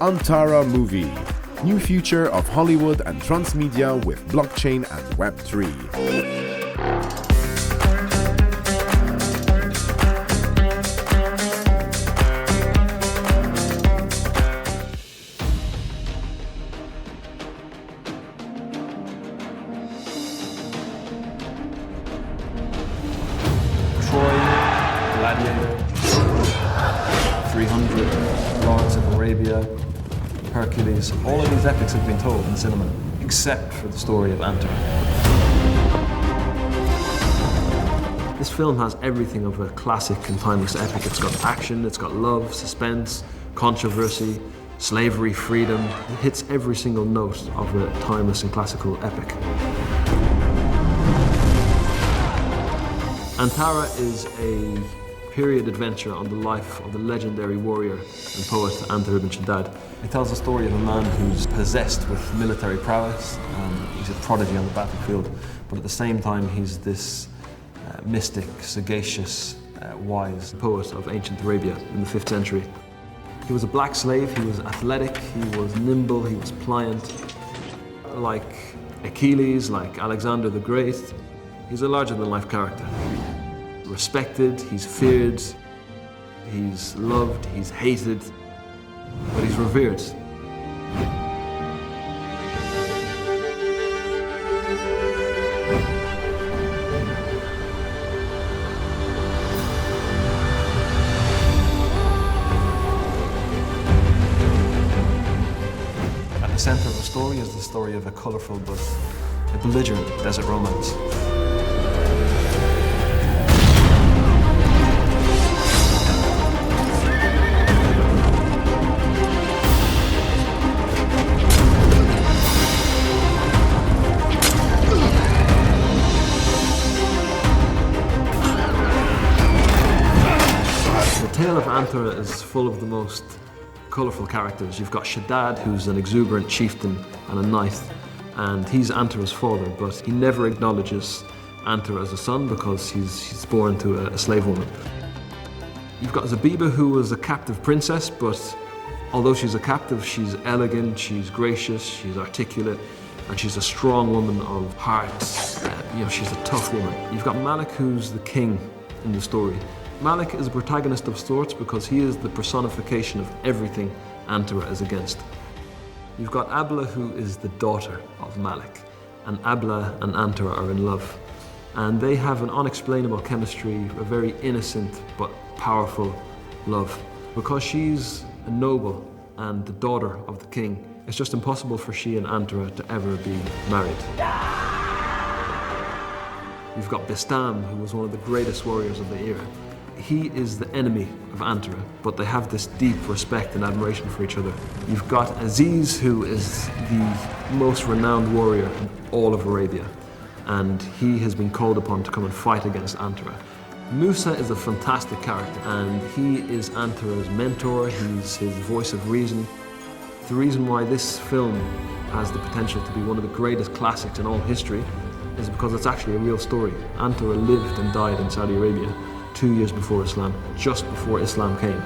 Antara movie. New future of Hollywood and Transmedia with blockchain and Web3. Gladiator, 300, Lawrence of Arabia, Hercules. All of these epics have been told in cinema, except for the story of Antara. This film has everything of a classic and timeless epic. It's got action, it's got love, suspense, controversy, slavery, freedom. It hits every single note of a timeless and classical epic. Antara is a period adventure on the life of the legendary warrior and poet Antara ibn Shaddad. It tells the story of a man who's possessed with military prowess. He's a prodigy on the battlefield, but at the same time he's this mystic, sagacious, wise poet of ancient Arabia in the 5th century. He was a black slave, he was athletic, he was nimble, he was pliant. Like Achilles, like Alexander the Great, he's a larger-than-life character. Respected, he's feared, he's loved, he's hated, but he's revered. At the center of the story is the story of a colorful but a belligerent desert romance. The tale of Antara is full of the most colourful characters. You've got Shaddad, who's an exuberant chieftain and a knight, and he's Antara's father, but he never acknowledges Antara as a son because he's born to a slave woman. You've got Zabiba, who was a captive princess, but although she's a captive, she's elegant, she's gracious, she's articulate, and she's a strong woman of heart. She's a tough woman. You've got Malik, who's the king in the story. Malik is a protagonist of sorts because he is the personification of everything Antara is against. You've got Abla, who is the daughter of Malik, and Abla and Antara are in love. And they have an unexplainable chemistry, a very innocent but powerful love. Because she's a noble and the daughter of the king, it's just impossible for she and Antara to ever be married. You've got Bistam, who was one of the greatest warriors of the era. He is the enemy of Antara, but they have this deep respect and admiration for each other. You've got Aziz, who is the most renowned warrior in all of Arabia, and he has been called upon to come and fight against Antara. Musa is a fantastic character, and he is Antara's mentor, he's his voice of reason. The reason why this film has the potential to be one of the greatest classics in all history is because it's actually a real story. Antara lived and died in Saudi Arabia 2 years before Islam, just before Islam came.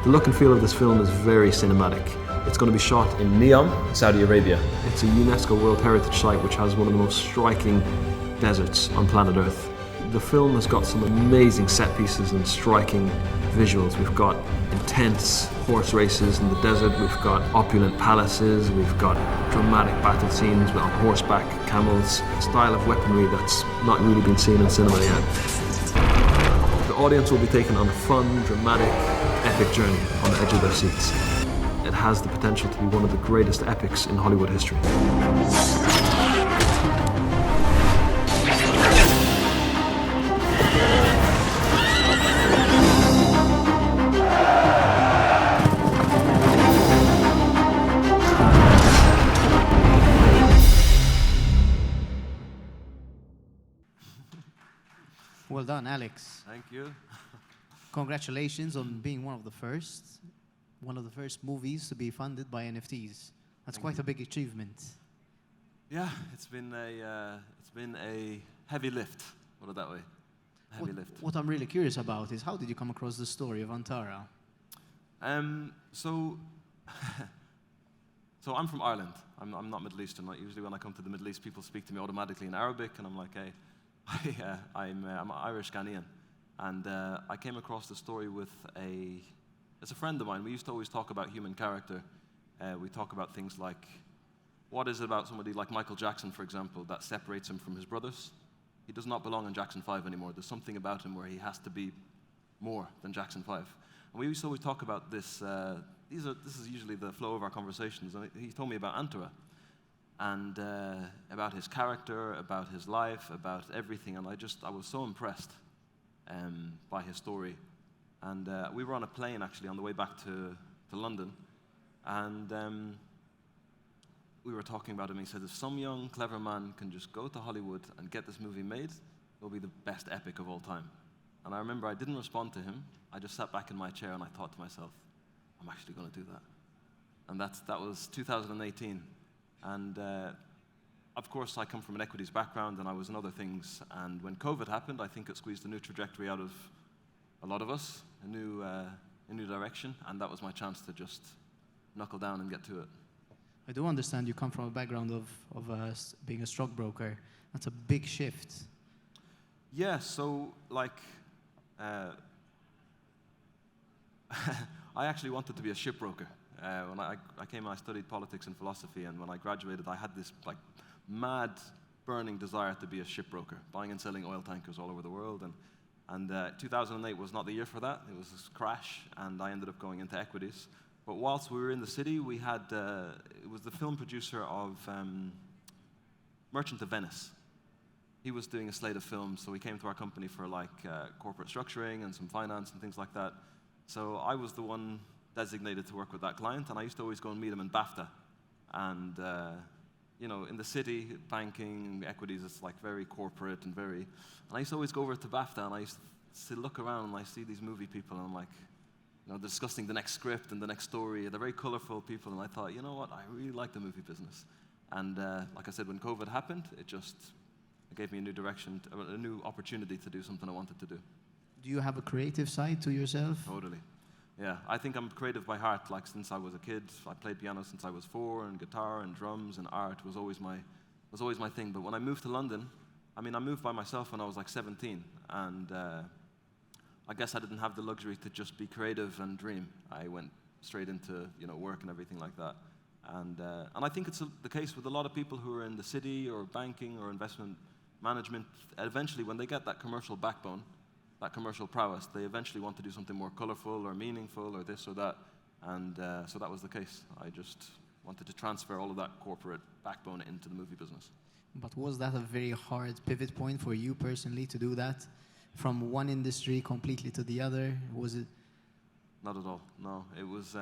The look and feel of this film is very cinematic. It's going to be shot in Neom, Saudi Arabia. It's a UNESCO World Heritage Site which has one of the most striking deserts on planet Earth. The film has got some amazing set pieces and striking visuals. We've got intense horse races in the desert, we've got opulent palaces, we've got dramatic battle scenes on horseback, camels, a style of weaponry that's not really been seen in cinema yet. The audience will be taken on a fun, dramatic, epic journey on the edge of their seats. It has the potential to be one of the greatest epics in Hollywood history. Well done, Alex. Thank you. Congratulations on being one of the first movies to be funded by NFTs. That's quite a big achievement. Yeah, it's been a heavy lift. Put it that way. A heavy lift. What I'm really curious about is how did you come across the story of Antara? So, so I'm from Ireland. I'm not Middle Eastern. Like, usually when I come to the Middle East, people speak to me automatically in Arabic, and I'm like, hey, I'm Irish Ghanaian. And I came across the story with it's a friend of mine. We used to always talk about human character. We talk about things like, what is it about somebody like Michael Jackson, for example, that separates him from his brothers? He does not belong in Jackson 5 anymore. There's something about him where he has to be more than Jackson 5. And we used to always talk about this. This is usually the flow of our conversations. And he told me about Antara, and about his character, about his life, about everything. And I was so impressed by his story. And we were on a plane, actually, on the way back to London. And we were talking about him. He said, if some young, clever man can just go to Hollywood and get this movie made, it'll be the best epic of all time. And I remember I didn't respond to him. I just sat back in my chair and I thought to myself, I'm actually going to do that. And that was 2018. And of course, I come from an equities background, and I was in other things. And when COVID happened, I think it squeezed a new trajectory out of a lot of us, a new direction. And that was my chance to just knuckle down and get to it. I do understand you come from a background of being a stockbroker. That's a big shift. Yeah, so like, I actually wanted to be a shipbroker. When I came and I studied politics and philosophy, and when I graduated, I had this like mad, burning desire to be a shipbroker, buying and selling oil tankers all over the world. And 2008 was not the year for that. It was this crash, and I ended up going into equities. But whilst we were in the city, we had, it was the film producer of Merchant of Venice. He was doing a slate of films, so he came to our company for like corporate structuring and some finance and things like that. So I was the one designated to work with that client, and I used to always go and meet him in BAFTA. And you know, in the city, banking, equities, it's like very corporate and I used to always go over to BAFTA, and I used to look around and I see these movie people, and I'm like, you know, discussing the next script and the next story. They're very colorful people, and I thought, you know what, I really like the movie business. And like I said, when COVID happened, it gave me a new direction, a new opportunity to do something I wanted to do. Do you have a creative side to yourself? Totally. Yeah, I think I'm creative by heart. Like since I was a kid, I played piano since I was 4, and guitar and drums and art was always my thing. But when I moved to London, I mean, I moved by myself when I was like 17, and I guess I didn't have the luxury to just be creative and dream. I went straight into work and everything like that. And I think it's the case with a lot of people who are in the city or banking or investment management. Eventually, when they get that commercial backbone, that commercial prowess, they eventually want to do something more colorful or meaningful or this or that. And so that was the case. I just wanted to transfer all of that corporate backbone into the movie business. But was that a very hard pivot point for you personally to do that? From one industry completely to the other? Was it? Not at all, no. It was,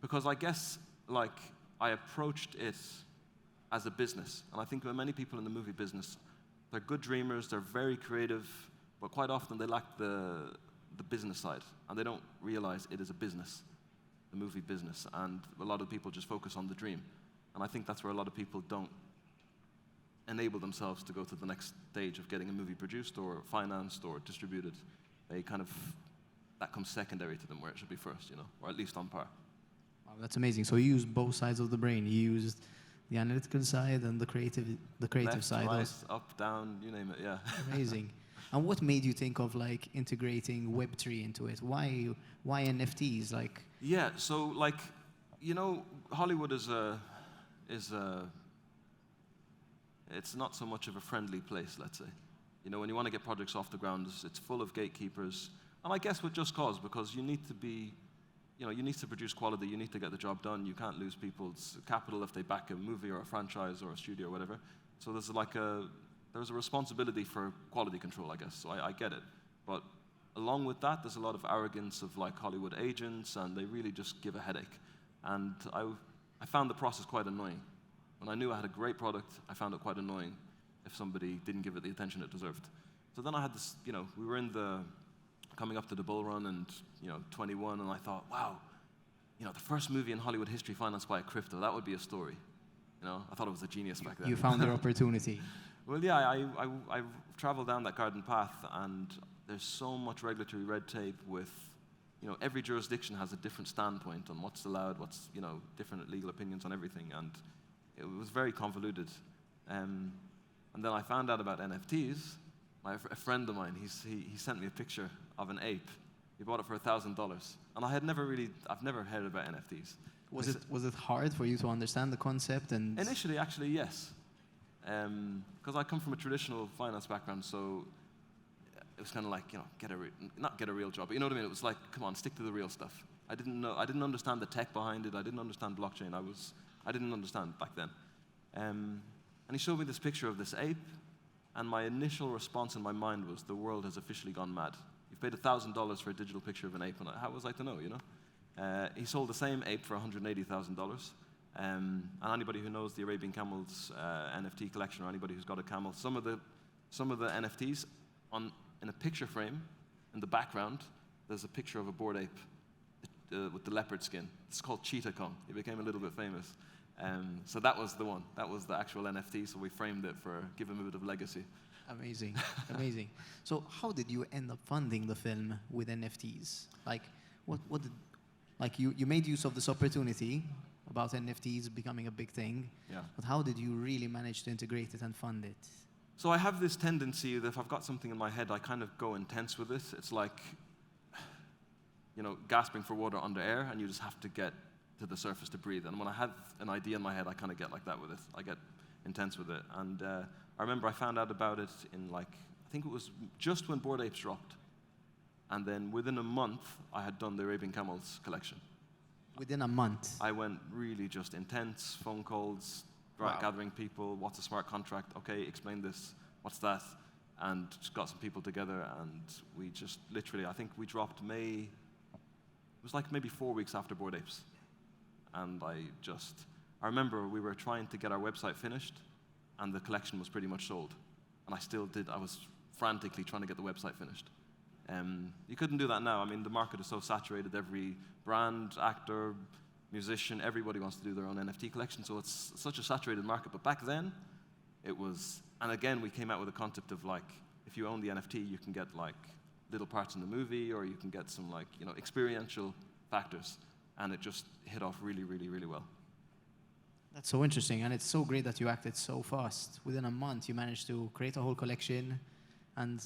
because I guess, like, I approached it as a business. And I think many people in the movie business, they're good dreamers, they're very creative, but quite often they lack the business side. And they don't realize it is a business, the movie business. And a lot of people just focus on the dream. And I think that's where a lot of people don't enable themselves to go to the next stage of getting a movie produced or financed or distributed. They kind of, that comes secondary to them where it should be first, or at least on par. Wow, that's amazing. So you used both sides of the brain. You used the analytical side and the creative Left, side. right, up, down, you name it, yeah. Amazing. And what made you think of like integrating Web3 into it? Why NFTs? Like, yeah, so like, Hollywood is it's not so much of a friendly place, let's say. When you want to get projects off the ground, it's full of gatekeepers. And I guess with just cause, because you need to be, you need to produce quality, you need to get the job done, you can't lose people's capital if they back a movie or a franchise or a studio or whatever. So there's a responsibility for quality control, I guess, so I get it. But along with that, there's a lot of arrogance of like Hollywood agents, and they really just give a headache. And I found the process quite annoying. When I knew I had a great product, I found it quite annoying if somebody didn't give it the attention it deserved. So then I had this, we were coming up to the bull run and, 21, and I thought, wow, the first movie in Hollywood history financed by a crypto, that would be a story. I thought it was a genius back then. You found your opportunity. Well, yeah, I traveled down that garden path, and there's so much regulatory red tape with you know, every jurisdiction has a different standpoint on what's allowed, what's, you know, different legal opinions on everything, and it was very convoluted. And then I found out about NFTs. A friend of mine, he sent me a picture of an ape. He bought it for $1,000, and I've never heard about NFTs. Was it hard for you to understand the concept? And initially, actually, yes, because I come from a traditional finance background, so it was kind of like, you know, not get a real job, but you know what I mean. It was like, come on, stick to the real stuff. I didn't understand the tech behind it. I didn't understand blockchain. I didn't understand back then. And he showed me this picture of this ape, and my initial response in my mind was, the world has officially gone mad. You've paid $1,000 for a digital picture of an ape, and how was I to know, you know? He sold the same ape for $180,000. And anybody who knows the Arabian Camel's NFT collection, or anybody who's got a camel, some of the NFTs in a picture frame in the background, there's a picture of a bored ape with the leopard skin. It's called Cheetah Kong. He became a little bit famous. So that was the one. That was the actual NFT. So we framed it give him a bit of legacy. Amazing, amazing. So how did you end up funding the film with NFTs? Like, what did, like you made use of this opportunity about NFTs becoming a big thing. Yeah. But how did you really manage to integrate it and fund it? So I have this tendency that if I've got something in my head, I kind of go intense with it. It's like, you know, gasping for water under air, and you just have to get to the surface to breathe. And when I have an idea in my head, I kind of get like that with it. I get intense with it. And I remember I found out about it in I think it was just when Bored Apes dropped. And then within a month, I had done the Arabian Camels collection. Within a month? I went really just intense, phone calls, gathering people, what's a smart contract, okay, explain this, what's that, and just got some people together, and we just literally, I think we dropped it was like maybe 4 weeks after Bored Apes. And I remember we were trying to get our website finished, and the collection was pretty much sold. And I was frantically trying to get the website finished. You couldn't do that now. I mean, the market is so saturated. Every brand, actor, musician, everybody wants to do their own NFT collection, so it's such a saturated market. But back then, it was, and again, we came out with a concept of if you own the NFT, you can get little parts in the movie, or you can get some experiential factors, and it just hit off really, really, really well. That's so interesting, and it's so great that you acted so fast. Within a month, you managed to create a whole collection, and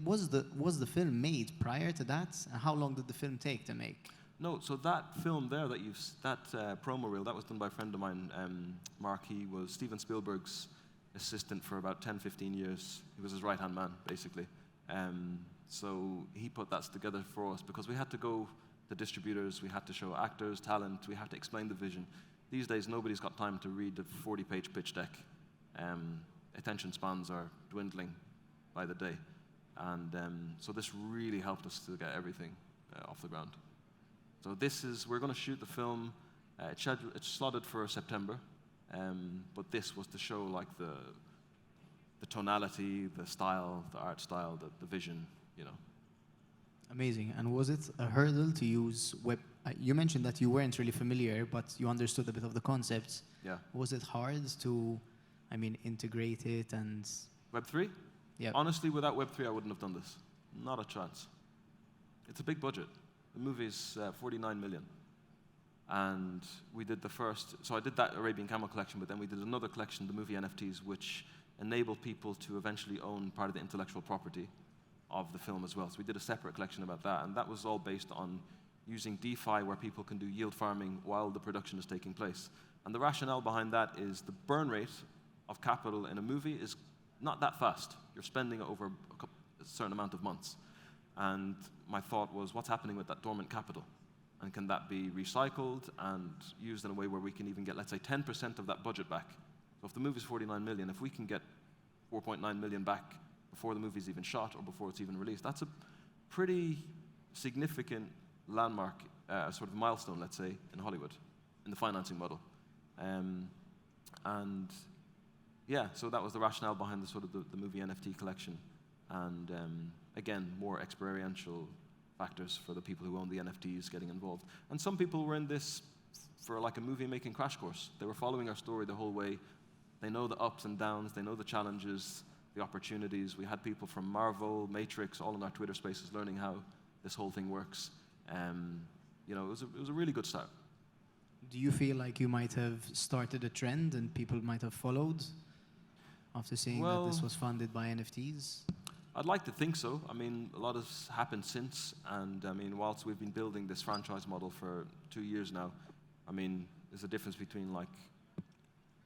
was the film made prior to that? And how long did the film take to make? No, so that film there that promo reel, that was done by a friend of mine, Mark. He was Steven Spielberg's assistant for about 10, 15 years. He was his right-hand man, basically. So he put that together for us because we had to go to distributors, we had to show actors, talent, we had to explain the vision. These days, nobody's got time to read the 40-page pitch deck. Attention spans are dwindling by the day. And so this really helped us to get everything off the ground. So we're going to shoot the film, it's slotted for September, but this was to show the tonality, the style, the art style, the vision, you know. Amazing. And was it a hurdle to use web? You mentioned that you weren't really familiar, but you understood a bit of the concepts. Yeah. Was it hard to, integrate it and... Web3? Yeah. Honestly, without Web3, I wouldn't have done this. Not a chance. It's a big budget. The movie's 49 million. And we did so I did that Arabian Camel collection, but then we did another collection, the movie NFTs, which enabled people to eventually own part of the intellectual property of the film as well. So we did a separate collection about that, and that was all based on using DeFi, where people can do yield farming while the production is taking place. And the rationale behind that is the burn rate of capital in a movie is not that fast. You're spending it over a certain amount of months. And my thought was, what's happening with that dormant capital? And can that be recycled and used in a way where we can even get, let's say, 10% of that budget back? So if the movie's 49 million, if we can get 4.9 million back before the movie's even shot or before it's even released, that's a pretty significant landmark, sort of milestone, let's say, in Hollywood, in the financing model. And yeah, so that was the rationale behind the movie NFT collection. And again, more experiential factors for the people who own the NFTs getting involved. And some people were in this for a movie-making crash course. They were following our story the whole way. They know the ups and downs, they know the challenges, the opportunities. We had people from Marvel, Matrix, all in our Twitter spaces learning how this whole thing works. You know, it was a really good start. Do you feel like you might have started a trend and people might have followed after seeing that this was funded by NFTs? I'd like to think so. I mean, a lot has happened since, and I mean, whilst we've been building this franchise model for 2 years now, I mean, there's a difference between like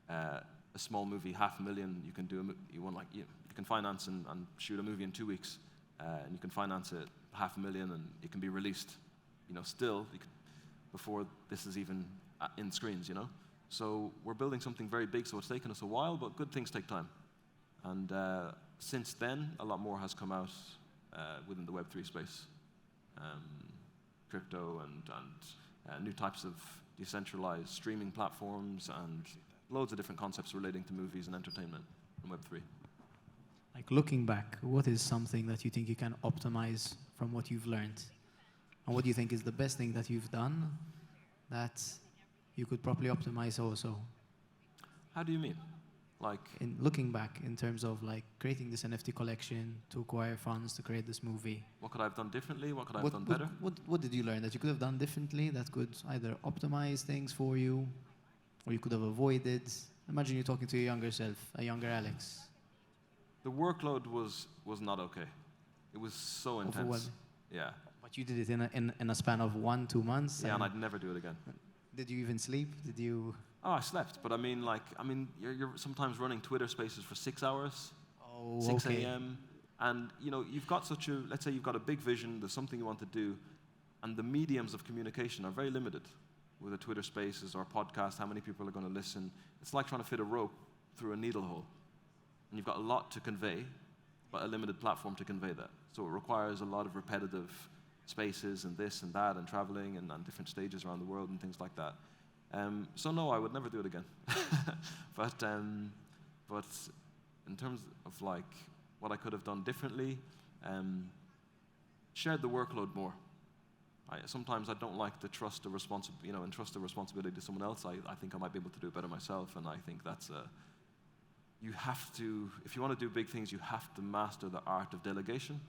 a small movie, $500,000. You can do you can finance and shoot a movie in 2 weeks, and you can finance it $500,000, and it can be released, you know, still before this is even in screens, you know. So we're building something very big. So it's taken us a while, but good things take time. And since then, a lot more has come out within the Web3 space, crypto and new types of decentralized streaming platforms and loads of different concepts relating to movies and entertainment in Web3. Like looking back, what is something that you think you can optimize from what you've learned? And what do you think is the best thing that you've done that you could properly optimize also? How do you mean? Like in looking back, in terms of like creating this NFT collection to acquire funds to create this movie. What could I have done differently? What could I have done better? What did you learn that you could have done differently that could either optimize things for you or you could have avoided? Imagine you're talking to your younger self, a younger Alex. The workload was not okay. It was so intense. Yeah. But you did it in a span of 1-2 months. Yeah, and I'd never do it again. Did you even sleep? Did you? Oh, I slept, but I mean, you're sometimes running Twitter Spaces for 6 hours, Oh, 6 okay. a.m., and you know you've got let's say you've got a big vision. There's something you want to do, and the mediums of communication are very limited. With a Twitter Spaces or podcast, how many people are going to listen? It's like trying to fit a rope through a needle hole, and you've got a lot to convey, but a limited platform to convey that. So it requires a lot of repetitive spaces and this and that and traveling and different stages around the world and things like that. So no, I would never do it again. but in terms of like what I could have done differently, shared the workload more. Sometimes I don't like to entrust the responsibility to someone else. I think I might be able to do it better myself, and I think that's you have to, if you want to do big things, you have to master the art of delegation,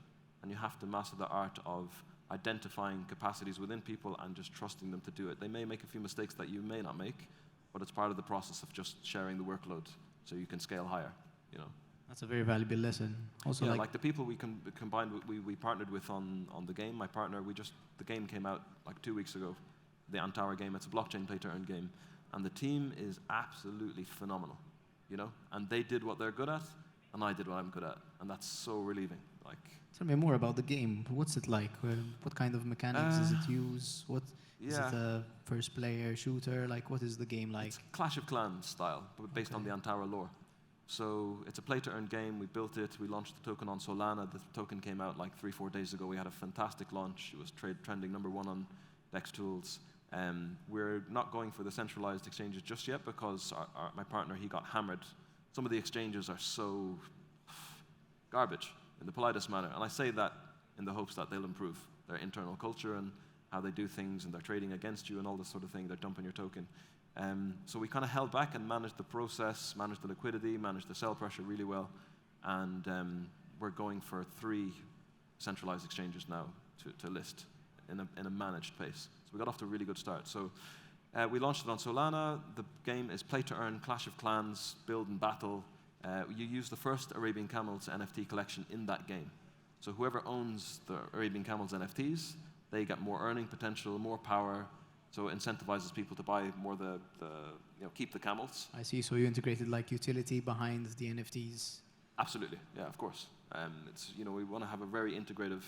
and you have to master the art of identifying capacities within people and just trusting them to do it. They may make a few mistakes that you may not make, but it's part of the process of just sharing the workload so you can scale higher, you know. That's a very valuable lesson. Also, yeah, like the people we partnered with on the game, my partner, the game came out like 2 weeks ago, the Antara game. It's a blockchain play-to-earn game, and the team is absolutely phenomenal, you know. And they did what they're good at, and I did what I'm good at, and that's so relieving. Like, tell me more about the game. What's it like? What kind of mechanics does it use? Is it a first-player shooter? Like, what is the game like? It's Clash of Clans style, but based on the Antara lore. So it's a play-to-earn game. We built it. We launched the token on Solana. The token came out like 3-4 days ago. We had a fantastic launch. It was trending #1 on Dex Tools. We're not going for the centralized exchanges just yet because my partner, he got hammered. Some of the exchanges are so garbage, in the politest manner. And I say that in the hopes that they'll improve their internal culture and how they do things, and they're trading against you and all this sort of thing. They're dumping your token. So we kind of held back and managed the process, managed the liquidity, managed the sell pressure really well. And we're going for 3 centralized exchanges now to list in a managed pace. So we got off to a really good start. So we launched it on Solana. The game is play-to-earn, Clash of Clans, build and battle. You use the first Arabian Camels NFT collection in that game. So whoever owns the Arabian Camels NFTs, they get more earning potential, more power. So it incentivizes people to buy more keep the camels. I see. So you integrated like utility behind the NFTs. Absolutely. Yeah, of course. We want to have a very integrative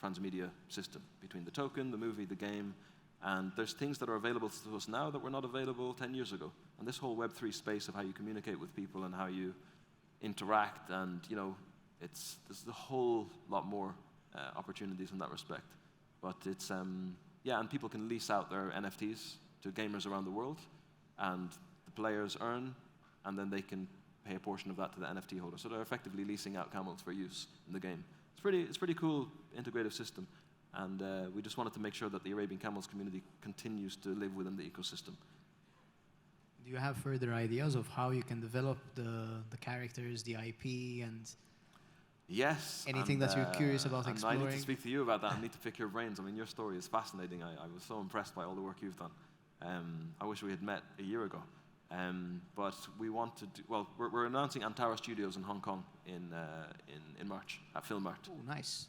transmedia system between the token, the movie, the game. And there's things that are available to us now that were not available 10 years ago. And this whole Web3 space of how you communicate with people and how you interact, and there's a whole lot more opportunities in that respect. But it's and people can lease out their NFTs to gamers around the world, and the players earn, and then they can pay a portion of that to the NFT holder. So they're effectively leasing out camels for use in the game. It's pretty cool integrative system. And we just wanted to make sure that the Arabian Camels community continues to live within the ecosystem. Do you have further ideas of how you can develop the characters, the IP, and Yes. Anything that you're curious about and exploring? I need to speak to you about that. I need to pick your brains. I mean, your story is fascinating. I was so impressed by all the work you've done. I wish we had met a year ago. But we want to do, well, we're announcing Antara Studios in Hong Kong in March, at Film Mart. Oh, nice.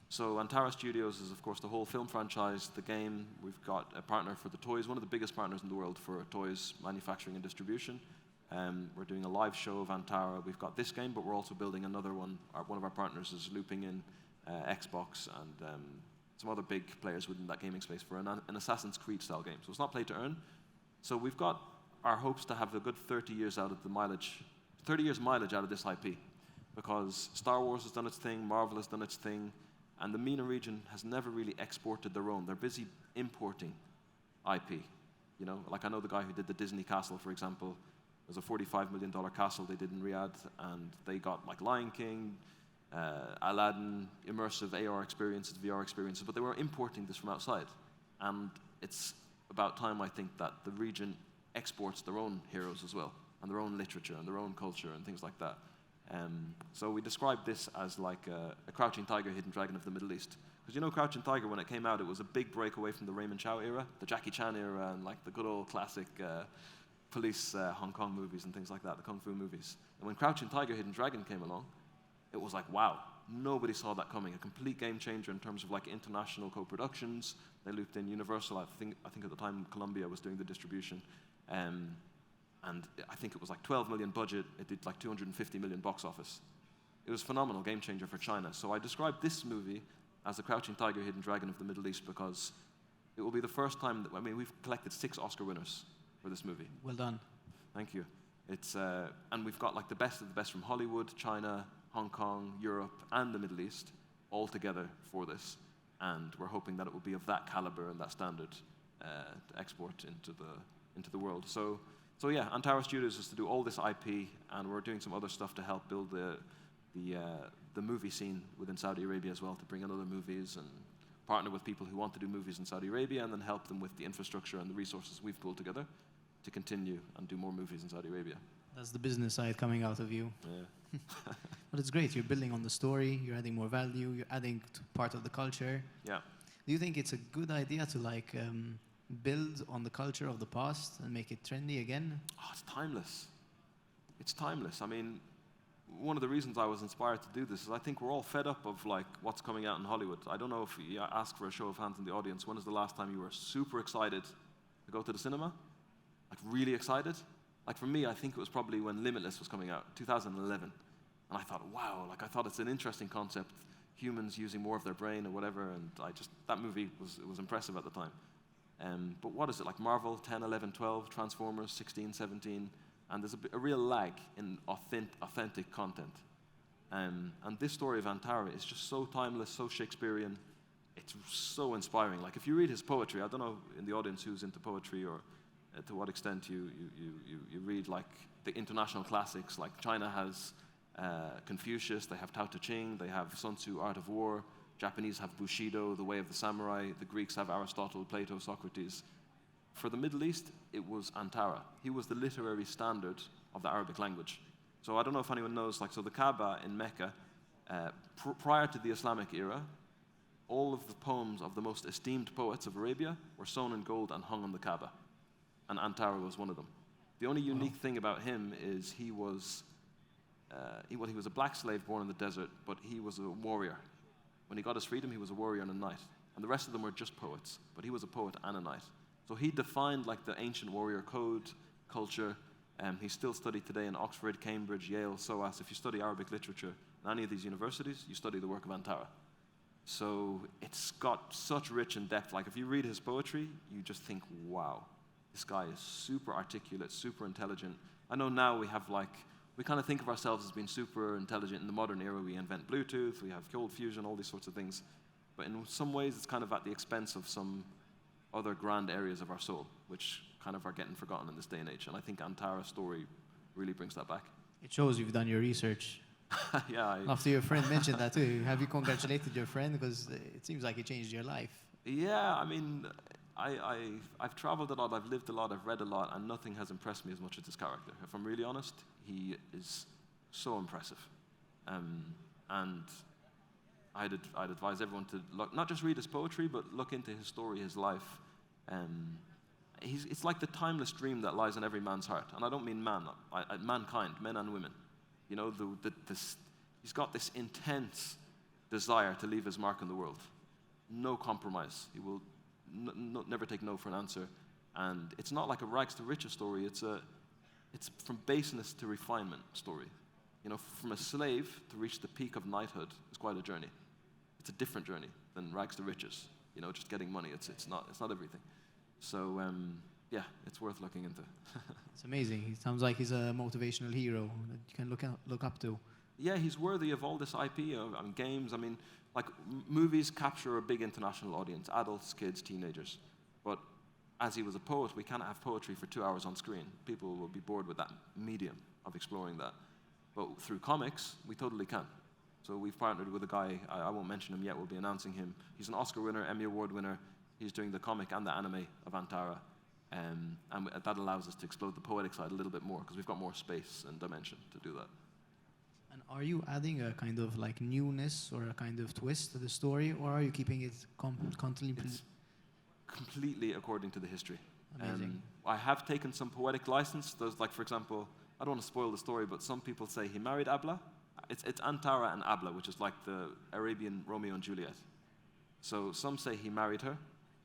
So Antara Studios is, of course, the whole film franchise, the game. We've got a partner for the toys, one of the biggest partners in the world for toys manufacturing and distribution. We're doing a live show of Antara. We've got this game, but we're also building another one. One of our partners is looping in Xbox and some other big players within that gaming space for an Assassin's Creed style game. So it's not play to earn. So we've got our hopes to have a good 30 years out of the mileage, 30 years mileage out of this IP, because Star Wars has done its thing, Marvel has done its thing, and the MENA region has never really exported their own. They're busy importing IP. You know, like I know the guy who did the Disney castle, for example. It was a $45 million castle they did in Riyadh, and they got like Lion King, Aladdin, immersive AR experiences, VR experiences, but they were importing this from outside. And it's about time, I think, that the region exports their own heroes as well, and their own literature, and their own culture, and things like that. So we describe this as like a Crouching Tiger, Hidden Dragon of the Middle East. Because you know Crouching Tiger, when it came out, it was a big break away from the Raymond Chow era, the Jackie Chan era, and like the good old classic police Hong Kong movies and things like that, the Kung Fu movies. And when Crouching Tiger, Hidden Dragon came along, it was like, wow, nobody saw that coming. A complete game changer in terms of like international co-productions. They looped in Universal. I think at the time Columbia was doing the distribution. And I think it was like 12 million budget. It did like 250 million box office. It was a phenomenal game changer for China. So I described this movie as the Crouching Tiger, Hidden Dragon of the Middle East because it will be the first time that, I mean, we've collected 6 Oscar winners for this movie. Well done. Thank you. It's and we've got like the best of the best from Hollywood, China, Hong Kong, Europe, and the Middle East all together for this. And we're hoping that it will be of that caliber and that standard to export into the world. So yeah, Antara Studios is to do all this IP, and we're doing some other stuff to help build the movie scene within Saudi Arabia as well, to bring in other movies and partner with people who want to do movies in Saudi Arabia, and then help them with the infrastructure and the resources we've pulled together to continue and do more movies in Saudi Arabia. That's the business side coming out of you. Yeah. But it's great. You're building on the story. You're adding more value. You're adding to part of the culture. Yeah. Do you think it's a good idea to like build on the culture of the past and make it trendy again? Oh, it's timeless. It's timeless. I mean, one of the reasons I was inspired to do this is I think we're all fed up of like what's coming out in Hollywood. I don't know if you ask for a show of hands in the audience, when is the last time you were super excited to go to the cinema? Like really excited? Like for me, I think it was probably when Limitless was coming out, 2011. And I thought, wow, like I thought it's an interesting concept, humans using more of their brain or whatever, and that movie was impressive at the time. But what is it, like Marvel, 10, 11, 12, Transformers, 16, 17, and there's a real lag in authentic content. And this story of Antara is just so timeless, so Shakespearean. It's so inspiring. Like if you read his poetry, I don't know in the audience who's into poetry or to what extent you read like the international classics. Like China has Confucius, they have Tao Te Ching, they have Sun Tzu, Art of War. Japanese have Bushido, the way of the samurai. The Greeks have Aristotle, Plato, Socrates. For the Middle East, it was Antara. He was the literary standard of the Arabic language. So I don't know if anyone knows, like, so the Kaaba in Mecca, prior to the Islamic era, all of the poems of the most esteemed poets of Arabia were sewn in gold and hung on the Kaaba. And Antara was one of them. The only unique thing about him is he was a black slave born in the desert, but he was a warrior. When he got his freedom, he was a warrior and a knight. And the rest of them were just poets, but he was a poet and a knight. So he defined like the ancient warrior code, culture. He's still studied today in Oxford, Cambridge, Yale, SOAS. If you study Arabic literature in any of these universities, you study the work of Antara. So it's got such rich and depth. Like if you read his poetry, you just think, wow, this guy is super articulate, super intelligent. I know now we kind of think of ourselves as being super intelligent in the modern era. We invent Bluetooth, we have cold fusion, all these sorts of things. But in some ways, it's kind of at the expense of some other grand areas of our soul, which kind of are getting forgotten in this day and age. And I think Antara's story really brings that back. It shows you've done your research. Yeah. After your friend mentioned that too, have you congratulated your friend? Because it seems like it changed your life. Yeah, I mean, I've traveled a lot, I've lived a lot, I've read a lot, and nothing has impressed me as much as his character. If I'm really honest, he is so impressive. And I'd advise everyone to look, not just read his poetry, but look into his story, his life. It's like the timeless dream that lies in every man's heart. And I don't mean man, mankind, men and women. You know, he's got this intense desire to leave his mark in the world. No compromise. He will never take no for an answer. And it's not like a rags to riches story. It's from baseness to refinement story. You know, from a slave to reach the peak of knighthood is quite a journey. It's a different journey than rags to riches. You know, just getting money. It's not everything. So yeah, it's worth looking into. It's amazing. He sounds like he's a motivational hero that you can look up to. Yeah, he's worthy of all this IP and games. I mean, like movies capture a big international audience: adults, kids, teenagers. But as he was a poet, we cannot have poetry for 2 hours on screen. People will be bored with that medium of exploring that. But through comics, we totally can. So we've partnered with a guy, I won't mention him yet, we'll be announcing him. He's an Oscar winner, Emmy Award winner. He's doing the comic and the anime of Antara. And that allows us to explode the poetic side a little bit more because we've got more space and dimension to do that. And are you adding a kind of like newness or a kind of twist to the story, or are you keeping it constantly? It's completely according to the history. Amazing. I have taken some poetic license. There's like, for example, I don't want to spoil the story, but some people say he married Abla. It's Antara and Abla, which is like the Arabian Romeo and Juliet. So some say he married her,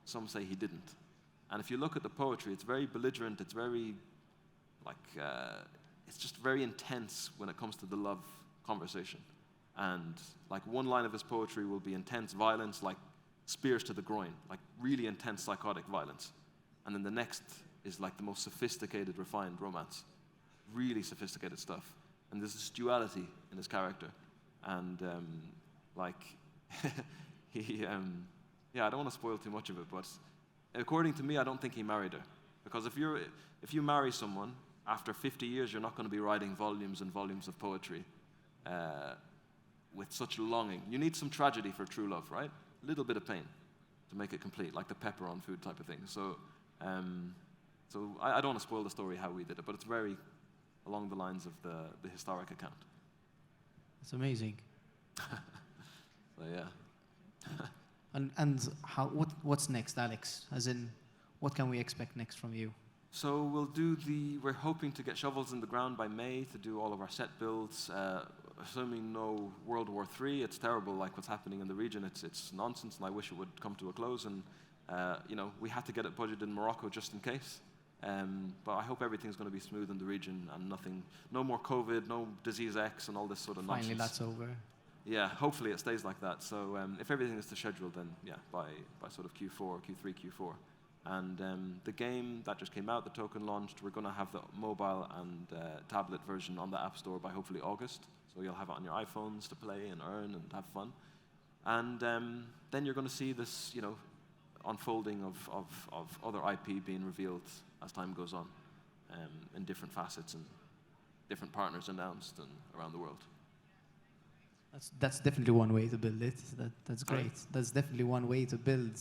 some say he didn't. And if you look at the poetry, it's very belligerent, it's very, it's just very intense when it comes to the love conversation. And like one line of his poetry will be intense violence, like spears to the groin, like really intense psychotic violence. And then the next is like the most sophisticated, refined romance. Really sophisticated stuff. And there's this duality in his character. And yeah, I don't want to spoil too much of it, but according to me, I don't think he married her. Because if you marry someone, after 50 years, you're not going to be writing volumes and volumes of poetry with such longing. You need some tragedy for true love, right? A little bit of pain to make it complete, like the pepper on food type of thing. So I don't want to spoil the story how we did it, but it's very along the lines of the historic account. It's amazing. So yeah. And what's next, Alex? As in, what can we expect next from you? So we're hoping to get shovels in the ground by May to do all of our set builds. Assuming no World War III, it's terrible, like what's happening in the region. It's nonsense, and I wish it would come to a close. And we had to get it budgeted in Morocco just in case. But I hope everything's going to be smooth in the region and no more COVID, no disease X, and all this sort of nonsense. Finally, that's over. Yeah, hopefully it stays like that. So if everything is to schedule, then yeah, by sort of Q4, Q3, Q4. And the game that just came out, the token launched, we're going to have the mobile and tablet version on the App Store by hopefully August. So you'll have it on your iPhones to play and earn and have fun. And then you're going to see this, unfolding of other IP being revealed as time goes on in different facets and different partners announced and around the world. That's definitely one way to build it. That's great. That's definitely one way to build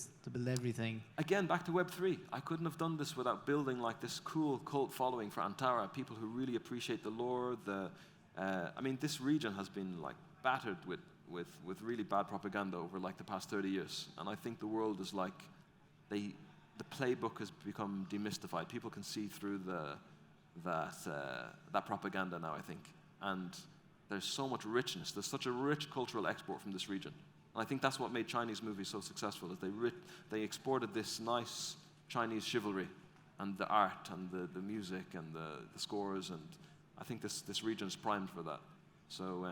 everything. Again, back to Web3. I couldn't have done this without building like this cool cult following for Antara. People who really appreciate the lore. This region has been like battered with really bad propaganda over like the past 30 years, and I think the world is like the playbook has become demystified. People can see through that propaganda now, I think, and there's so much richness. There's such a rich cultural export from this region. And I think that's what made Chinese movies so successful, is they exported this nice Chinese chivalry and the art and the music and the scores, and I think this region's primed for that. So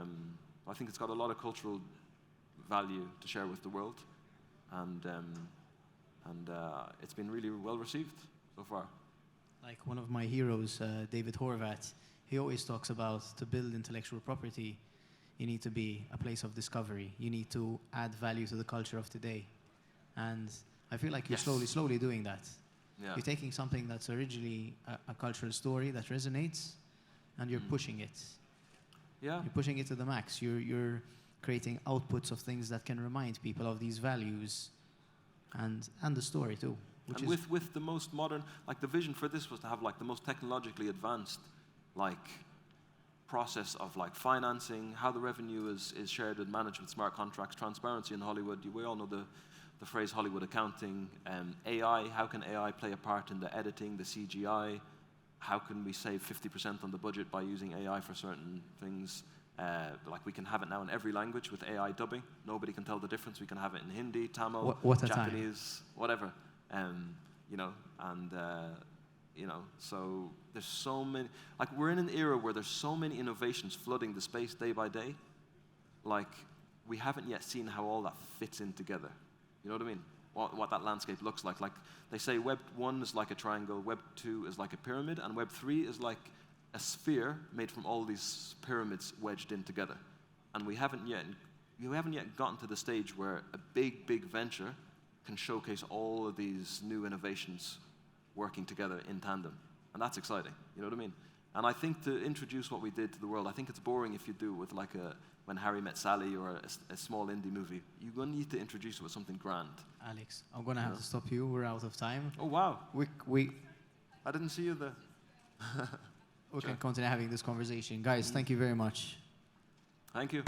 I think it's got a lot of cultural value to share with the world, and it's been really well received so far. Like one of my heroes, David Horvath, he always talks about, to build intellectual property, you need to be a place of discovery. You need to add value to the culture of today. And I feel like you're slowly doing that. Yeah. You're taking something that's originally a cultural story that resonates, and you're pushing it. Yeah. You're pushing it to the max. You're creating outputs of things that can remind people of these values and the story too. And with the most modern, like the vision for this was to have like the most technologically advanced, like process of like financing, how the revenue is shared and managed with smart contracts, transparency in Hollywood. We all know the phrase Hollywood accounting. AI, how can AI play a part in the editing, the CGI? How can we save 50% on the budget by using AI for certain things? Like we can have it now in every language with AI dubbing. Nobody can tell the difference. We can have it in Hindi, Tamil, Japanese, whatever. You know, and you know, so there's so many. Like we're in an era where there's so many innovations flooding the space day by day. Like we haven't yet seen how all that fits in together. You know what I mean? What that landscape looks like. Like they say Web 1 is like a triangle, Web 2 is like a pyramid, and Web 3 is like a sphere made from all these pyramids wedged in together. And we haven't yet gotten to the stage where a big venture can showcase all of these new innovations working together in tandem. And that's exciting, you know what I mean? And I think to introduce what we did to the world, I think it's boring if you do it with like When Harry Met Sally or a small indie movie. You're going to need to introduce it with something grand. Alex, I'm going to have to stop you. We're out of time. Oh, wow. We I didn't see you there. We can continue having this conversation. Guys, thank you very much. Thank you.